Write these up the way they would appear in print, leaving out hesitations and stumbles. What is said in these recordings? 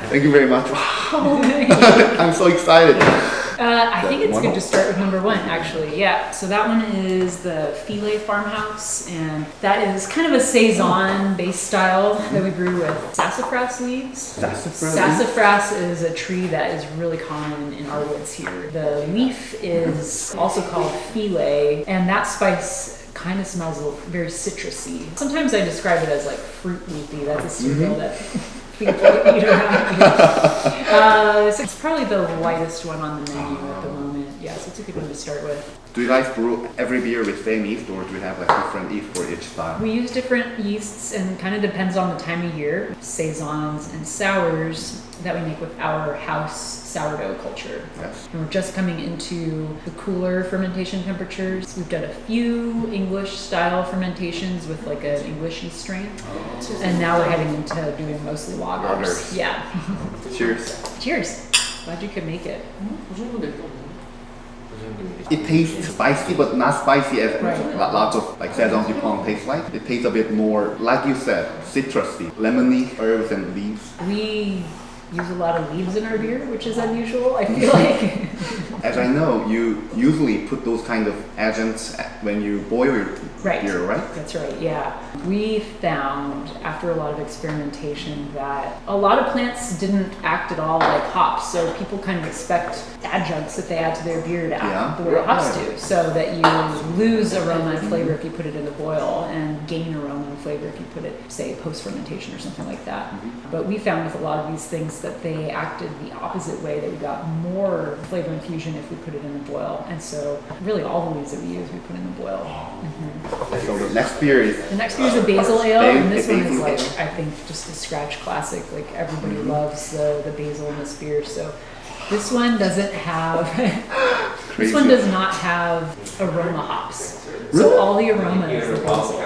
Thank you very much. Wow. I'm so excited. I think it's good to start with number one, actually. Yeah. So that one is the Filet Farmhouse, and that is kind of a saison-based style that we brew with sassafras leaves. Sassafras is a tree that is really common in our woods here. The leaf is also called filet, and that spice kind of smells very citrusy. Sometimes I describe it as like fruit loopy. That's a cereal that people eat around here. So it's probably the lightest one on the menu at the moment. Yeah, so it's a good one to start with. Do you guys brew every beer with same yeast, or do you have like different yeast for each style? We use different yeasts, and kind of depends on the time of year. Saisons and sours that we make with our house sourdough culture. Yes. And we're just coming into the cooler fermentation temperatures. We've done a few English style fermentations with like an English yeast strain. And now we're heading into doing mostly lagers. Yeah. Cheers. Cheers. Glad you could make it. It tastes spicy, but not spicy as lots of like Saison du Pont tastes like. It tastes a bit more, like you said, citrusy, lemony, herbs and leaves. We use a lot of leaves in our beer, which is unusual, I feel like. As I know, you usually put those kind of agents when you boil your beer, right? That's right, yeah. We found, after a lot of experimentation, that a lot of plants didn't act at all like hops, so people kind of expect adjuncts that they add to their beer to act the way hops do, so that you lose aroma and flavor if you put it in the boil, and gain aroma and flavor if you put it, say, post-fermentation or something like that. But we found with a lot of these things that they acted the opposite way, that we got more flavor infusion if we put it in the boil. And so really all the leaves that we use, we put in the boil. So the next beer is... The next beer is a basil ale, and this one is like, I think, just a scratch classic. Like everybody loves the basil in this beer. So this one doesn't have, this one does not have aroma hops. So all the aroma is the basil.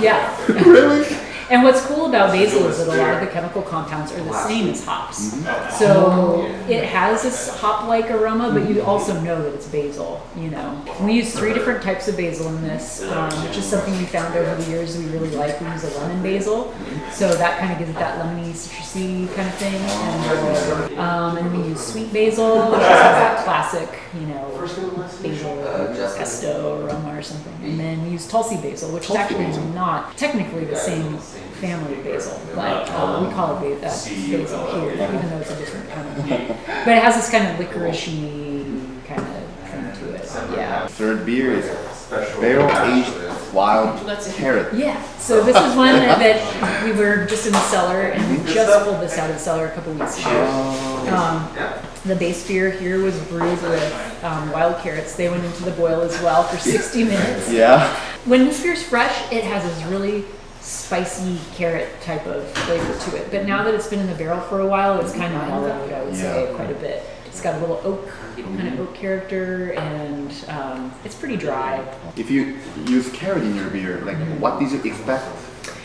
Yeah. Really? And what's cool about basil is that a lot of the chemical compounds are the same as hops. So it has this hop-like aroma, but you also know that it's basil, you know. We use 3 different types of basil in this, which is something we found over the years we really like. We use a lemon basil, so that kind of gives it that lemony, citrusy kind of thing. And we use sweet basil, which just has that classic, you know, basil pesto aroma or something. And then we use Tulsi basil, which is actually not technically the same family of basil, but we call it basil here, even though it's a different kind of but it has this kind of licorice-y kind of thing to it. Yeah. Third beer is barrel-aged wild carrot. Yeah, so this is one that we were just in the cellar, and we just pulled this out of the cellar a couple weeks ago. The base beer here was brewed with wild carrots. They went into the boil as well for 60 minutes. Yeah. When this beer's fresh, it has this really spicy carrot type of flavor to it. But now that it's been in the barrel for a while, it's kind of mellowed, I would say, quite a bit. It's got a little oak, kind of oak character, and it's pretty dry. If you use carrot in your beer, like what did you expect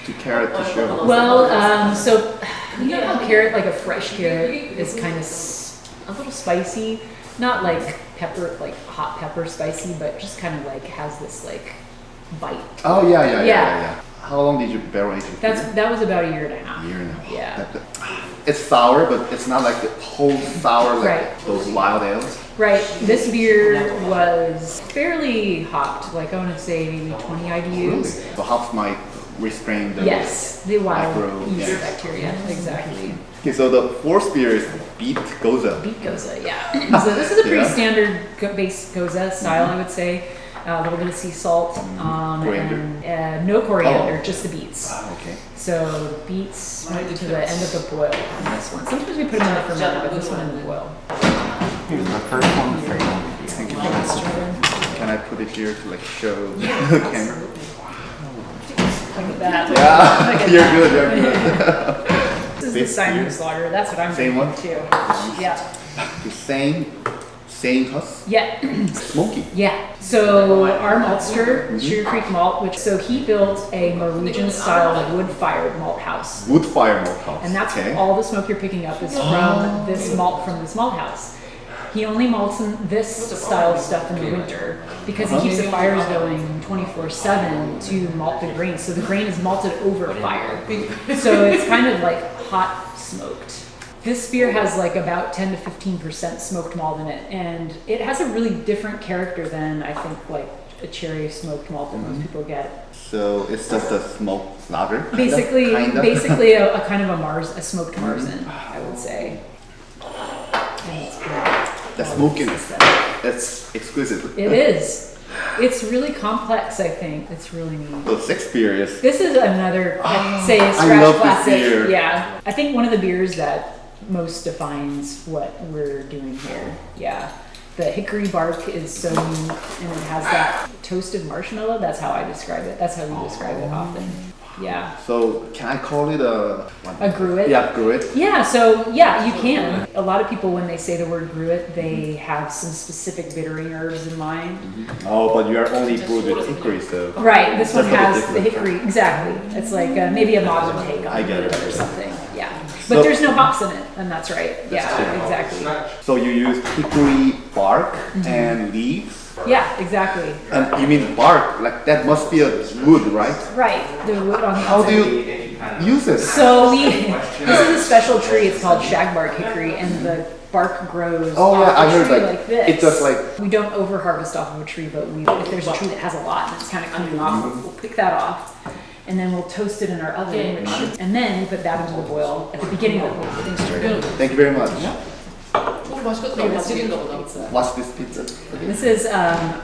to carrot to show? Well, so you know how carrot, like a fresh carrot, is kind of a little spicy, not like pepper, like hot pepper spicy, but just kind of like has this like bite. Oh yeah. How long did you barrel age it? That was about a year and a half. Yeah. It's sour, but it's not like the whole sour like those wild ales. Right. This beer was fairly hopped, like I want to say maybe 20 IBUs. The hops might restrain the the wild yeast bacteria. Exactly. Okay, so the fourth beer is Beet Goza. Beet Goza, yeah. So this is a pretty standard base Goza style, I would say. A little bit of sea salt, and no coriander, just the beets. Okay. So beets went to the end of the boil on this one. Sometimes we put them in the fermenter, but this one in the boil. Here's the first one. Thank you for that. Can I put it here to like show the camera? Look at that. Yeah, you're good. This is the Simon Slaughter. That's what I'm Same one too. Yeah. The same husk? Yeah. Smoky. Yeah. So our maltster, Sugar Creek Malt, so he built a Norwegian-style wood-fired malt house. Wood-fired malt house. And that's all the smoke you're picking up is from this malt house. He only malts in this style of stuff in the winter because he keeps the fires going 24/7 to malt the grain. So the grain is malted over fire. So it's kind of like hot smoked. This beer has like about 10 to 15% smoked malt in it, and it has a really different character than I think like a cherry smoked malt that most people get. So it's just a smoked lager? Basically, kind of? basically a kind of a smoked Marzen, I would say. And it's good. The smokiness, it's exquisite. It is. It's really complex, I think. It's really neat. The sixth beer is... This is another, I'd say, a I scratch love this classic. beer. Yeah. I think one of the beers that most defines what we're doing here. Yeah. The hickory bark is so neat, and it has that toasted marshmallow. That's how I describe it. That's how we describe it often. Yeah. So can I call it a gruit? Yeah, gruit. Yeah, so yeah, you can. A lot of people, when they say the word gruit, they have some specific bittering herbs in mind. Oh, but you are only brewed with hickory, so... Right, this one Just a bit has the different. hickory, exactly. It's like maybe a modern take on I get it. or something, yeah. So- But there's no hops in it, and that's right. Yeah, true. exactly. So you use hickory bark and leaves? Yeah, exactly. And you mean bark? Like that must be a wood, right? Right, the wood on the How do outside. you use it? So this is a special tree. It's called shagbark hickory, and the bark grows Oh, off yeah, I a heard, tree like, like this. it just, like- we don't over harvest off of a tree, but if there's a tree that has a lot and it's kind of coming off, we'll pick that off, and then we'll toast it in our oven, and then we put that into the boil at the beginning of the whole thing started. Thank you very much. 맛있겠다. 맛있겠다 보다. What's this pizza? This is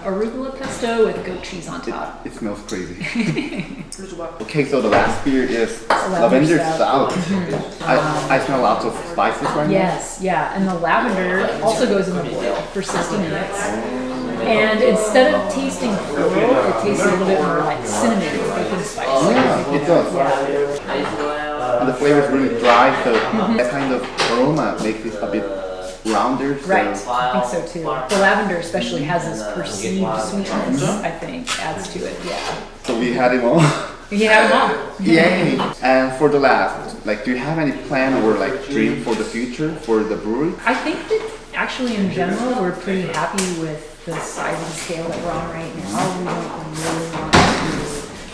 arugula pesto with goat cheese on top. It smells crazy. 불러줘봐. Okay, so the last beer is Lavender Lavender Salad. Salad. I smell lots of spices right Yes, yeah, and the lavender also goes in the boil for 60 minutes. And instead of tasting floral, it tastes a little bit more like cinnamon, pumpkin spice. now. Yeah, it does. Yeah. And the flavor is really dry, so that kind of aroma makes it a bit rounder. So. Right, I think so too. The lavender especially has this perceived sweetness, I think, adds to it, yeah. So we had it all. You have them all. Yay! And for the last, like, do you have any plan or like dream for the future for the brewery? I think that actually in general, we're pretty happy with the size and scale that we're on right now.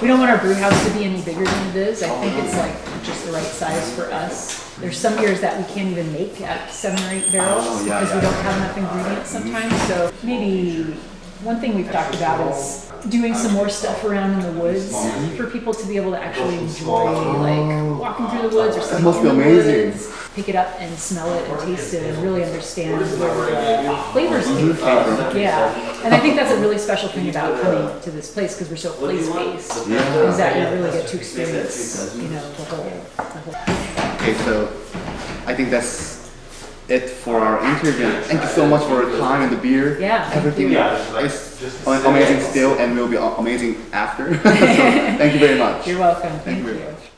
We don't want our brew house to be any bigger than it is. I think it's like just the right size for us. There's some beers that we can't even make at 7 or 8 barrels because we don't have enough ingredients sometimes. So maybe one thing we've talked about is doing some more stuff around in the woods for people to be able to actually enjoy, like walking through the woods or something. must be in the amazing. woods, pick it up and smell it and taste it and really understand where the flavors came from. Yeah, and I think that's a really special thing about coming to this place because we're so place-based. Is that you really get to experience, you know, the whole. Okay, so I think that's it for our interview. Thank you so much for your time and the beer. Yeah, thank Everything you. is amazing still and will be amazing after. So thank you very much. You're welcome. Thank you Thank very you. much.